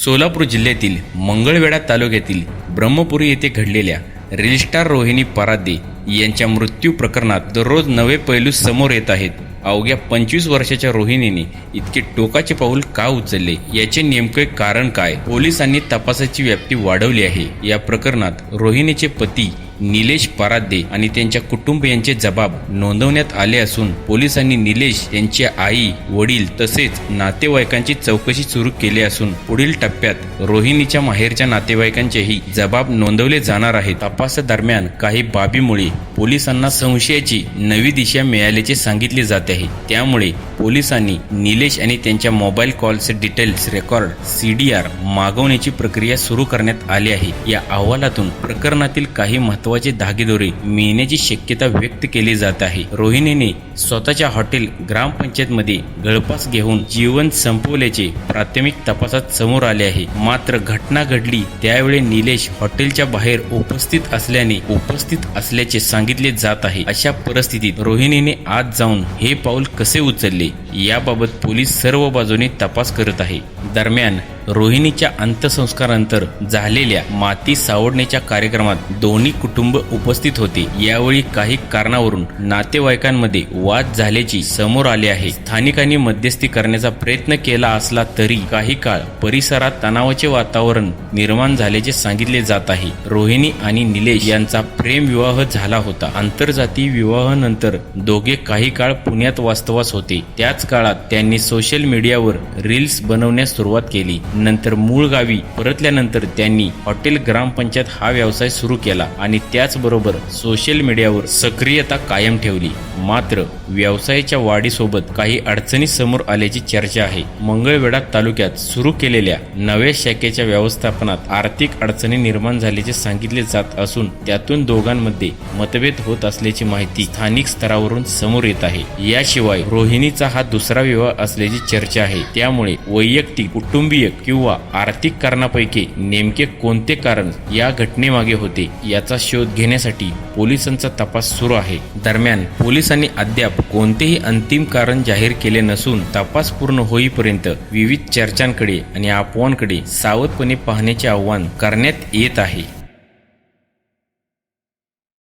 सोलापूर जिल्ह्यातील मंगळवेढा तालुक्यातील ब्रह्मपुरी येथे घडलेल्या रील स्टार रोहिणी परादे यांच्या मृत्यू प्रकरणात दररोज नवे पैलू समोर येत आहेत। अवघ्या 25 वर्षाच्या रोहिणीने इतके टोकाचे पाऊल का उचलले, याचे नेमके कारण काय? पोलिसांनी तपासाची व्याप्ती वाढवली आहे। या प्रकरणात रोहिणीचे पती निलेश परादे आणि त्यांच्या कुटुंबियांचे जबाब नोंदवण्यात आले असून पोलिसांनी निलेश यांच्या आई, वडील तसेच नातेवाईकांची चौकशी सुरू केली असून पुढील टप्प्यात रोहिणीच्या माहेरच्या नातेवाईकांचेही जबाब नोंदवले जाणार आहेत। तपासादरम्यान काही बाबीमुळे पोलिसांना संशयाची नवी दिशा मिळाल्याचे सांगितले जाते आहे। त्यामुळे पोलिसांनी निलेश आणि त्यांच्या मोबाईल कॉलचे डिटेल्स रेकॉर्ड CDR मागवण्याची प्रक्रिया सुरू करण्यात आली आहे। या अहवालातून प्रकरणातील काही महत्त्वाचे धागेदोरे मिळण्याची शक्यता व्यक्त केली जात आहे। रोहिणीने स्वतःच्या हॉटेल ग्रामपंचायतमध्ये गळफास घेऊन जीवन संपवल्याचे प्राथमिक तपासात समोर आले आहे। मात्र घटना घडली त्यावेळी निलेश हॉटेलच्या बाहेर उपस्थित असल्याचे सांगितले जात आहे। अशा परिस्थितीत रोहिणीने आत जाऊन हे पाऊल कसे उचलले याबाबत पोलीस सर्व बाजूने तपास करत आहे। दरम्यान रोहिणीच्या अंत्यसंस्कारानंतर झालेल्या माती सावडण्याच्या कार्यक्रमात दोन्ही कुटुंब उपस्थित होते। यावेळी काही कारणावरून नातेवाईकांमध्ये वाद झाल्याचे समोर आले आहे। स्थानिकांनी मध्यस्थी करण्याचा प्रयत्न केला असला तरी काही काळ परिसरात तणावाचे वातावरण निर्माण झाल्याचे सांगितले जात आहे। रोहिणी आणि निलेश यांचा प्रेम विवाह झाला होता। आंतरजातीय विवाहानंतर दोघे काही काळ पुण्यात वास्तवास होते। त्याच काळात त्यांनी सोशल मीडियावर रील्स बनवण्यास सुरुवात केली। नंतर मूळ गावी परतल्यानंतर त्यांनी हॉटेल ग्रामपंचायत हा व्यवसाय सुरू केला आणि त्याचबरोबर सोशल मीडियावर सक्रियता कायम ठेवली। मात्र व्यवसायाच्या वाढीसोबत काही अडचणी समोर आल्याची चर्चा आहे। मंगळवेढा तालुक्यात सुरू केलेल्या नव्या शाखेच्या व्यवस्थापनात आर्थिक अडचणी निर्माण झाल्याचे सांगितले जात असून त्यातून दोघांमध्ये मतभेद होत असल्याची माहिती स्थानिक स्तरावरून समोर येत आहे। याशिवाय रोहिणीचा हा दुसरा विवाह असल्याची चर्चा आहे। त्यामुळे वैयक्तिक, कुटुंबीय किंवा आर्थिक कारणापैकी नेमके कोणते कारण या घटनेमागे होते याचा शोध घेण्यासाठी पोलिसांचा तपास सुरू आहे। दरम्यान पोलिसांनी अद्याप कोणतेही अंतिम कारण जाहीर केले नसून तपास पूर्ण होईपर्यंत विविध चर्चांकडे आणि अफवांकडे सावधपणे पाहण्याचे आवाहन करण्यात येत आहे।